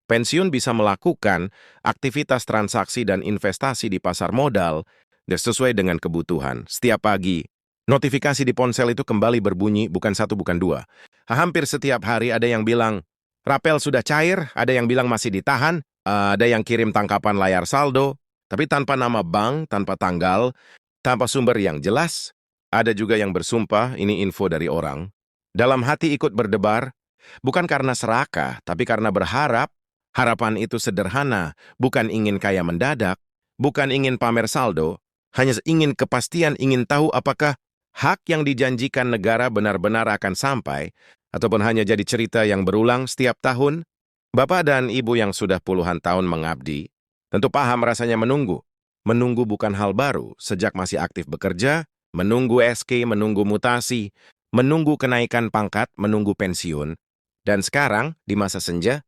Pensiun bisa melakukan aktivitas transaksi dan investasi di pasar modal sesuai dengan kebutuhan. Setiap pagi, notifikasi di ponsel itu kembali berbunyi, bukan satu, bukan dua. Hampir setiap hari ada yang bilang, rapel sudah cair, ada yang bilang masih ditahan, ada yang kirim tangkapan layar saldo, tapi tanpa nama bank, tanpa tanggal, tanpa sumber yang jelas. Ada juga yang bersumpah, ini info dari orang. Dalam hati ikut berdebar, bukan karena serakah, tapi karena berharap. Harapan itu sederhana, bukan ingin kaya mendadak, bukan ingin pamer saldo, hanya ingin kepastian, ingin tahu apakah hak yang dijanjikan negara benar-benar akan sampai, ataupun hanya jadi cerita yang berulang setiap tahun. Bapak dan Ibu yang sudah puluhan tahun mengabdi, tentu paham rasanya menunggu. Menunggu bukan hal baru, sejak masih aktif bekerja, menunggu SK, menunggu mutasi, menunggu kenaikan pangkat, menunggu pensiun. Dan sekarang, di masa senja,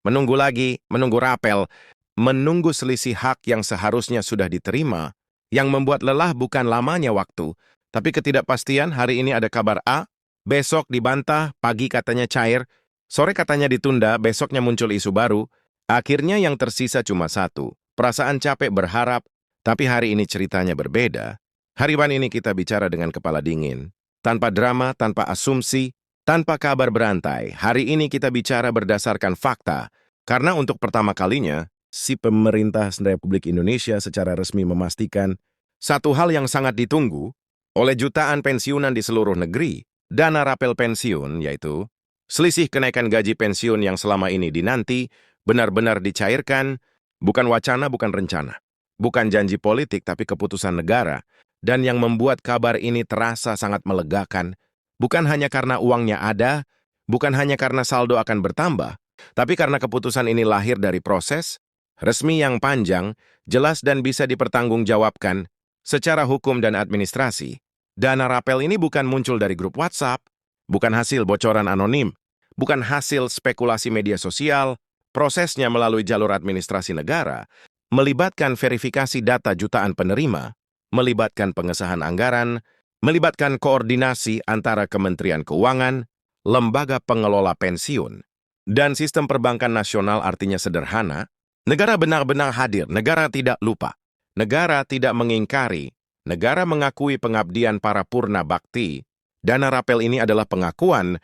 menunggu lagi, menunggu rapel, menunggu selisih hak yang seharusnya sudah diterima. Yang membuat lelah bukan lamanya waktu, tapi ketidakpastian. Hari ini ada kabar A, besok dibantah, pagi katanya cair, sore katanya ditunda, besoknya muncul isu baru. Akhirnya yang tersisa cuma satu, perasaan capek berharap, tapi hari ini ceritanya berbeda. Harian ini kita bicara dengan kepala dingin, tanpa drama, tanpa asumsi, tanpa kabar berantai. Hari ini kita bicara berdasarkan fakta, karena untuk pertama kalinya, si pemerintah Republik Indonesia secara resmi memastikan satu hal yang sangat ditunggu oleh jutaan pensiunan di seluruh negeri, dana rapel pensiun, yaitu selisih kenaikan gaji pensiun yang selama ini dinanti, benar-benar dicairkan, bukan wacana, bukan rencana, bukan janji politik, tapi keputusan negara, dan yang membuat kabar ini terasa sangat melegakan, bukan hanya karena uangnya ada, bukan hanya karena saldo akan bertambah, tapi karena keputusan ini lahir dari proses resmi yang panjang, jelas dan bisa dipertanggungjawabkan secara hukum dan administrasi. Dana rapel ini bukan muncul dari grup WhatsApp, bukan hasil bocoran anonim, bukan hasil spekulasi media sosial, prosesnya melalui jalur administrasi negara, melibatkan verifikasi data jutaan penerima, melibatkan pengesahan anggaran, melibatkan koordinasi antara Kementerian Keuangan, lembaga pengelola pensiun, dan sistem perbankan nasional. Artinya sederhana, negara benar-benar hadir, negara tidak lupa, negara tidak mengingkari, negara mengakui pengabdian para purna bakti. Dana rapel ini adalah pengakuan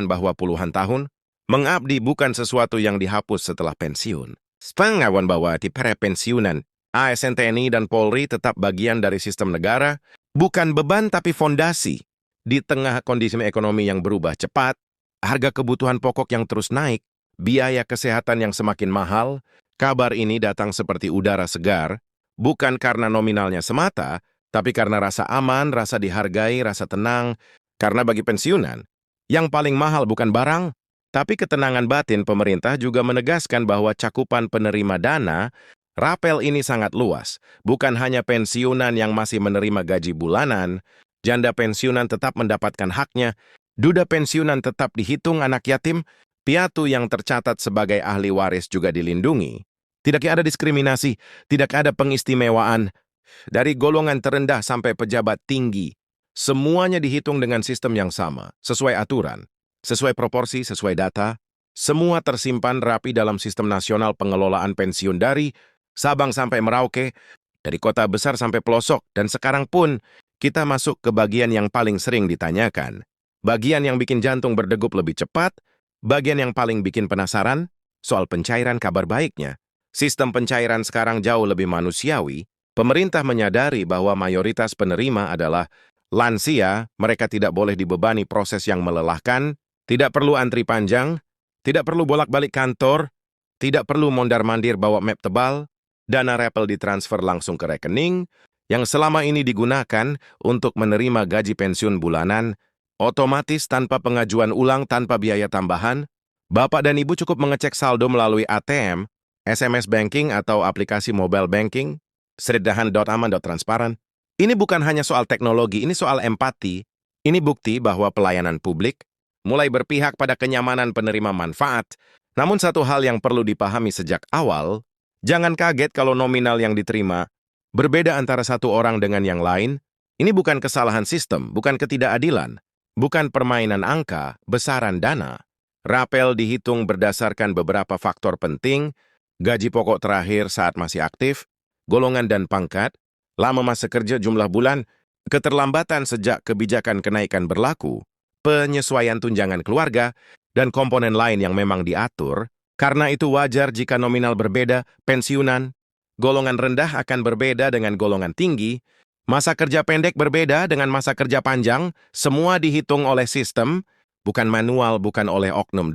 bahwa puluhan tahun mengabdi bukan sesuatu yang dihapus setelah pensiun. Pengakuan bahwa di pensiunan, ASN TNI dan Polri tetap bagian dari sistem negara, bukan beban tapi fondasi. Di tengah kondisi ekonomi yang berubah cepat, harga kebutuhan pokok yang terus naik, biaya kesehatan yang semakin mahal, kabar ini datang seperti udara segar, bukan karena nominalnya semata, tapi karena rasa aman, rasa dihargai, rasa tenang. Karena bagi pensiunan, yang paling mahal bukan barang, tapi ketenangan batin. Pemerintah juga menegaskan bahwa cakupan penerima dana rapel ini sangat luas. Bukan hanya pensiunan yang masih menerima gaji bulanan, janda pensiunan tetap mendapatkan haknya, duda pensiunan tetap dihitung, anak yatim, piatu yang tercatat sebagai ahli waris juga dilindungi. Tidak ada diskriminasi, tidak ada pengistimewaan. Dari golongan terendah sampai pejabat tinggi, semuanya dihitung dengan sistem yang sama, sesuai aturan, sesuai proporsi, sesuai data. Semua tersimpan rapi dalam sistem nasional pengelolaan pensiun dari Sabang sampai Merauke, dari kota besar sampai pelosok, dan sekarang pun kita masuk ke bagian yang paling sering ditanyakan. Bagian yang bikin jantung berdegup lebih cepat, bagian yang paling bikin penasaran, soal pencairan. Kabar baiknya, sistem pencairan sekarang jauh lebih manusiawi. Pemerintah menyadari bahwa mayoritas penerima adalah lansia, mereka tidak boleh dibebani proses yang melelahkan, tidak perlu antri panjang, tidak perlu bolak-balik kantor, tidak perlu mondar-mandir bawa map tebal, dana rapel ditransfer langsung ke rekening, yang selama ini digunakan untuk menerima gaji pensiun bulanan, otomatis tanpa pengajuan ulang, tanpa biaya tambahan. Bapak dan Ibu cukup mengecek saldo melalui ATM, SMS banking atau aplikasi mobile banking, sederhana.aman.transparan. Ini bukan hanya soal teknologi, ini soal empati. Ini bukti bahwa pelayanan publik mulai berpihak pada kenyamanan penerima manfaat. Namun satu hal yang perlu dipahami sejak awal, jangan kaget kalau nominal yang diterima berbeda antara satu orang dengan yang lain. Ini bukan kesalahan sistem, bukan ketidakadilan, bukan permainan angka, besaran dana. Rapel dihitung berdasarkan beberapa faktor penting, gaji pokok terakhir saat masih aktif, golongan dan pangkat, lama masa kerja jumlah bulan, keterlambatan sejak kebijakan kenaikan berlaku, penyesuaian tunjangan keluarga, dan komponen lain yang memang diatur. Karena itu wajar jika nominal berbeda, pensiunan, golongan rendah akan berbeda dengan golongan tinggi, masa kerja pendek berbeda dengan masa kerja panjang, semua dihitung oleh sistem, bukan manual, bukan oleh oknum.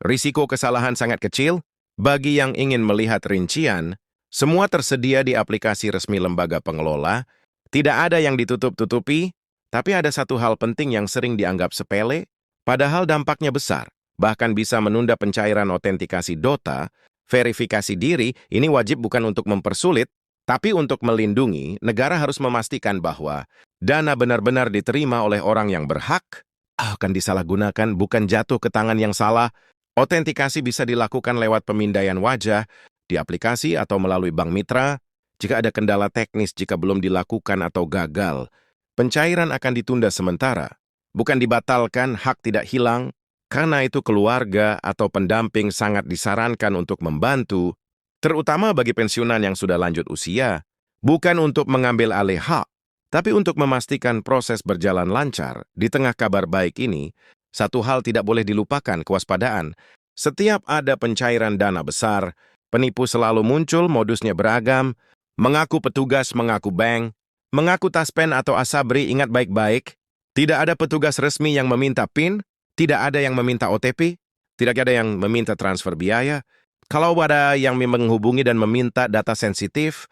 Risiko kesalahan sangat kecil. Bagi yang ingin melihat rincian, semua tersedia di aplikasi resmi lembaga pengelola. Tidak ada yang ditutup-tutupi, tapi ada satu hal penting yang sering dianggap sepele, padahal dampaknya besar. Bahkan bisa menunda pencairan otentikasi Dota, verifikasi diri. Ini wajib bukan untuk mempersulit, tapi untuk melindungi. Negara harus memastikan bahwa dana benar-benar diterima oleh orang yang berhak, akan disalahgunakan, bukan jatuh ke tangan yang salah. Otentikasi bisa dilakukan lewat pemindaian wajah, di aplikasi atau melalui bank mitra. Jika ada kendala teknis, jika belum dilakukan atau gagal, pencairan akan ditunda sementara. Bukan dibatalkan, hak tidak hilang. Karena itu keluarga atau pendamping sangat disarankan untuk membantu, terutama bagi pensiunan yang sudah lanjut usia, bukan untuk mengambil alih hak, tapi untuk memastikan proses berjalan lancar. Di tengah kabar baik ini, satu hal tidak boleh dilupakan, kewaspadaan. Setiap ada pencairan dana besar, penipu selalu muncul, modusnya beragam, mengaku petugas, mengaku bank, mengaku taspen atau asabri. Ingat baik-baik, tidak ada petugas resmi yang meminta PIN, tidak ada yang meminta OTP, tidak ada yang meminta transfer biaya. Kalau ada yang menghubungi dan meminta data sensitif,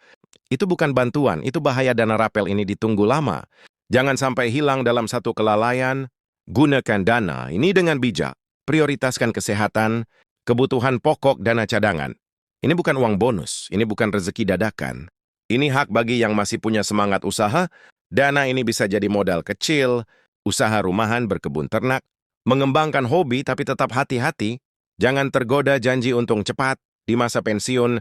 itu bukan bantuan, itu bahaya. Dana rapel ini ditunggu lama. Jangan sampai hilang dalam satu kelalaian. Gunakan dana ini dengan bijak. Prioritaskan kesehatan, kebutuhan pokok, dana cadangan. Ini bukan uang bonus, ini bukan rezeki dadakan. Ini hak bagi yang masih punya semangat usaha. Dana ini bisa jadi modal kecil, usaha rumahan, berkebun ternak, mengembangkan hobi, tapi tetap hati-hati. Jangan tergoda janji untung cepat. Di masa pensiun,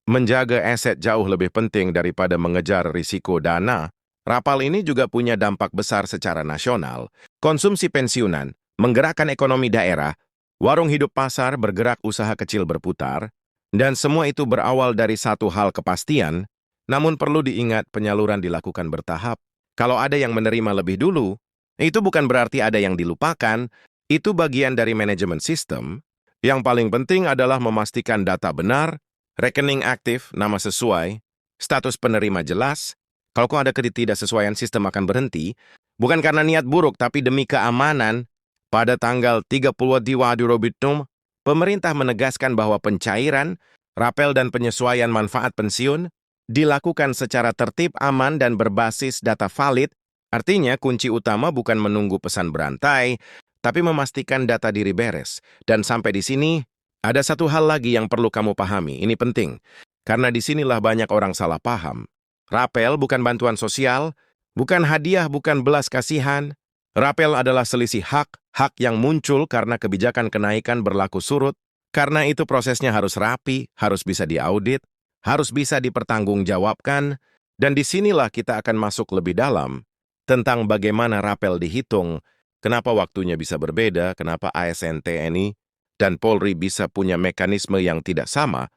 menjaga aset jauh lebih penting daripada mengejar risiko dana. Rapal ini juga punya dampak besar secara nasional. Konsumsi pensiunan, menggerakkan ekonomi daerah, warung hidup pasar, bergerak, usaha kecil berputar, dan semua itu berawal dari satu hal, kepastian. Namun perlu diingat, penyaluran dilakukan bertahap. Kalau ada yang menerima lebih dulu, itu bukan berarti ada yang dilupakan. Itu bagian dari manajemen sistem. Yang paling penting adalah memastikan data benar, rekening aktif, nama sesuai, status penerima jelas. Kalau ada ketidaksesuaian, sistem akan berhenti. Bukan karena niat buruk, tapi demi keamanan. Pada tanggal 30 Diwadurobitnum, pemerintah menegaskan bahwa pencairan, rapel dan penyesuaian manfaat pensiun dilakukan secara tertib, aman, dan berbasis data valid. Artinya, kunci utama bukan menunggu pesan berantai, tapi memastikan data diri beres. Dan sampai di sini, ada satu hal lagi yang perlu kamu pahami. Ini penting, karena disinilah banyak orang salah paham. Rapel bukan bantuan sosial, bukan hadiah, bukan belas kasihan. Rapel adalah selisih hak, hak yang muncul karena kebijakan kenaikan berlaku surut. Karena itu prosesnya harus rapi, harus bisa diaudit, harus bisa dipertanggungjawabkan. Dan disinilah kita akan masuk lebih dalam tentang bagaimana rapel dihitung, kenapa waktunya bisa berbeda, kenapa ASN, TNI, dan Polri bisa punya mekanisme yang tidak sama,